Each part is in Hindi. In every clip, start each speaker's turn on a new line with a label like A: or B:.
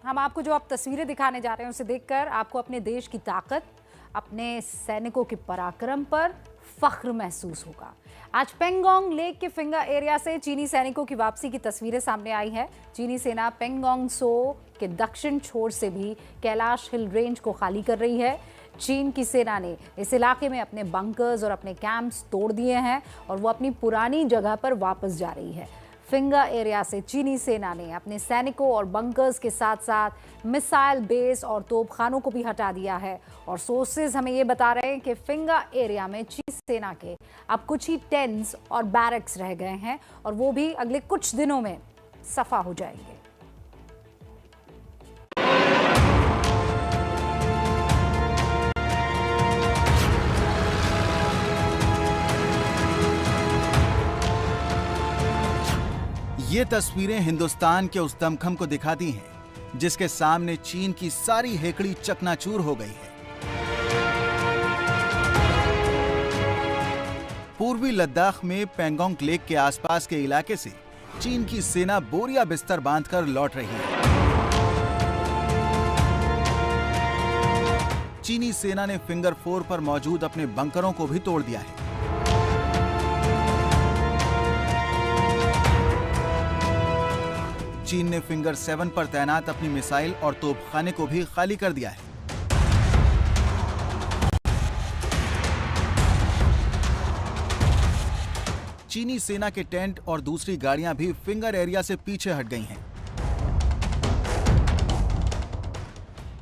A: हम आपको जो आप तस्वीरें दिखाने जा रहे हैं उसे देखकर आपको अपने देश की ताकत, अपने सैनिकों के पराक्रम पर फख्र महसूस होगा। आज पेंगोंग लेक के फिंगर एरिया से चीनी सैनिकों की वापसी की तस्वीरें सामने आई है। चीनी सेना पेंगोंग सो के दक्षिण छोर से भी कैलाश हिल रेंज को खाली कर रही है। चीन की सेना ने इस इलाके में अपने बंकर्स और अपने कैंप्स तोड़ दिए हैं और वो अपनी पुरानी जगह पर वापस जा रही है। फिंगर एरिया से चीनी सेना ने अपने सैनिकों और बंकर्स के साथ साथ मिसाइल बेस और तोपखानों को भी हटा दिया है और सोर्सेज हमें ये बता रहे हैं कि फिंगर एरिया में चीनी सेना के अब कुछ ही टेंट्स और बैरक्स रह गए हैं और वो भी अगले कुछ दिनों में सफा हो जाएंगे।
B: ये तस्वीरें हिंदुस्तान के उस दमखम को दिखाती हैं जिसके सामने चीन की सारी हेकड़ी चकनाचूर हो गई है। पूर्वी लद्दाख में पेंगोंग लेक के आसपास के इलाके से चीन की सेना बोरिया बिस्तर बांधकर लौट रही है। चीनी सेना ने फिंगर 4 पर मौजूद अपने बंकरों को भी तोड़ दिया है। चीन ने फिंगर 7 पर तैनात अपनी मिसाइल और तोपखाने को भी खाली कर दिया है। चीनी सेना के टेंट और दूसरी गाड़ियां भी फिंगर एरिया से पीछे हट गई हैं।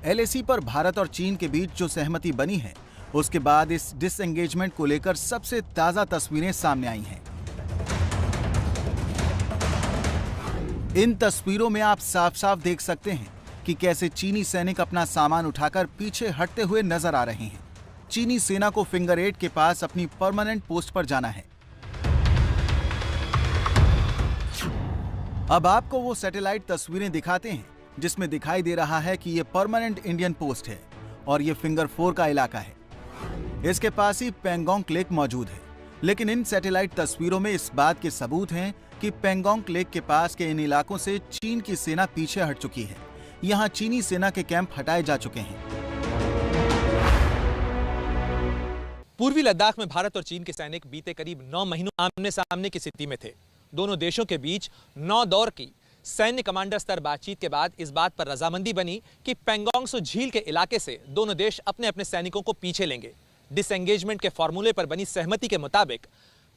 B: एलएसी पर भारत और चीन के बीच जो सहमति बनी है, उसके बाद इस डिसएंगेजमेंट को लेकर सबसे ताजा तस्वीरें सामने आई हैं। इन तस्वीरों में आप साफ साफ देख सकते हैं कि कैसे चीनी सैनिक अपना सामान उठाकर पीछे हटते हुए नजर आ रहे हैं। चीनी सेना को फिंगर 8 के पास अपनी परमानेंट पोस्ट पर जाना है। अब आपको वो सैटेलाइट तस्वीरें दिखाते हैं जिसमें दिखाई दे रहा है कि ये परमानेंट इंडियन पोस्ट है और ये फिंगर 4 का इलाका है। इसके पास ही पेंगोंग लेक मौजूद है, लेकिन इन सैटेलाइट तस्वीरों में इस बात के सबूत हैं कि पेंगोंग लेक के पास के इन इलाकों से चीन की सेना पीछे हट चुकी है। यहाँ चीनी सेना के कैंप हटाए जा चुके हैं।
C: पूर्वी लद्दाख में भारत और चीन के सैनिक बीते करीब 9 महीनों आमने सामने की स्थिति में थे। दोनों देशों के बीच 9 दौर की सैन्य कमांडर स्तर बातचीत के बाद इस बात पर रजामंदी बनी कि पेंगोंग सो झील के इलाके से दोनों देश अपने अपने सैनिकों को पीछे लेंगे। डिसएंगेजमेंट के फॉर्मूले पर बनी सहमति के मुताबिक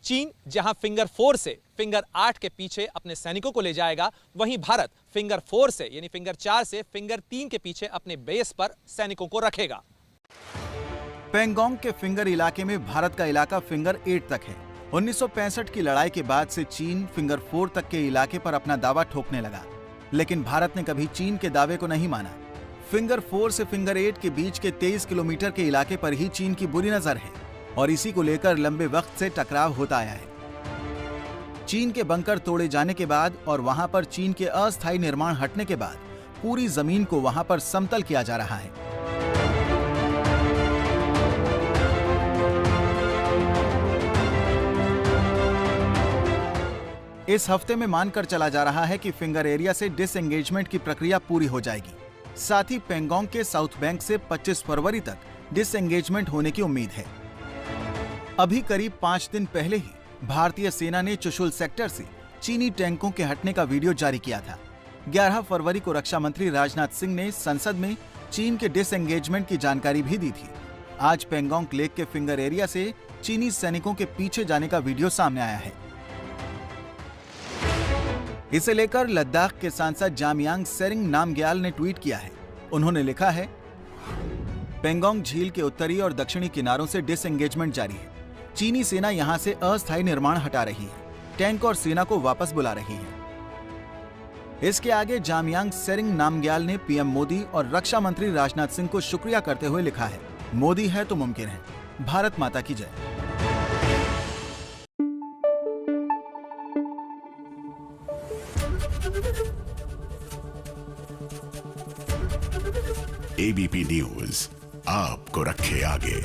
C: चीन जहां फिंगर 4 से फिंगर 8 के पीछे अपने सैनिकों को ले जाएगा, वहीं भारत फिंगर 4 से यानी फिंगर 4 से फिंगर 3 के पीछे अपने बेस पर सैनिकों को रखेगा।
B: पेंगोंग के फिंगर इलाके में भारत का इलाका फिंगर 8 तक है। 1965 की लड़ाई के बाद से चीन फिंगर 4 तक के इलाके पर अपना दावा ठोकने लगा, लेकिन भारत ने कभी चीन के दावे को नहीं माना। फिंगर 4 से फिंगर 8 के बीच के 23 किलोमीटर के इलाके पर ही चीन की बुरी नजर है और इसी को लेकर लंबे वक्त से टकराव होता आया है। चीन के बंकर तोड़े जाने के बाद और वहां पर चीन के अस्थायी निर्माण हटने के बाद पूरी जमीन को वहां पर समतल किया जा रहा है। इस हफ्ते में मानकर चला जा रहा है कि फिंगर एरिया से डिसएंगेजमेंट की प्रक्रिया पूरी हो जाएगी। साथ ही पेंगोंग के साउथ बैंक से 25 फरवरी तक डिसएंगेजमेंट होने की उम्मीद है। अभी करीब 5 दिन पहले ही भारतीय सेना ने चुशुल सेक्टर से चीनी टैंकों के हटने का वीडियो जारी किया था। 11 फरवरी को रक्षा मंत्री राजनाथ सिंह ने संसद में चीन के डिसएंगेजमेंट की जानकारी भी दी थी। आज पेंगोंग लेक के फिंगर एरिया से चीनी सैनिकों के पीछे जाने का वीडियो सामने आया है। इसे लेकर लद्दाख के सांसद जामयांग सेरिंग नामग्याल ने ट्वीट किया है। उन्होंने लिखा है, पेंगोंग झील के उत्तरी और दक्षिणी किनारों से डिसएंगेजमेंट जारी है। चीनी सेना यहां से अस्थायी निर्माण हटा रही है, टैंक और सेना को वापस बुला रही है। इसके आगे जामयांग सेरिंग नामग्याल ने पीएम मोदी और रक्षा मंत्री राजनाथ सिंह को शुक्रिया करते हुए लिखा है, मोदी है तो मुमकिन है। भारत माता की जय।
D: एबीपी न्यूज आपको रखे आगे।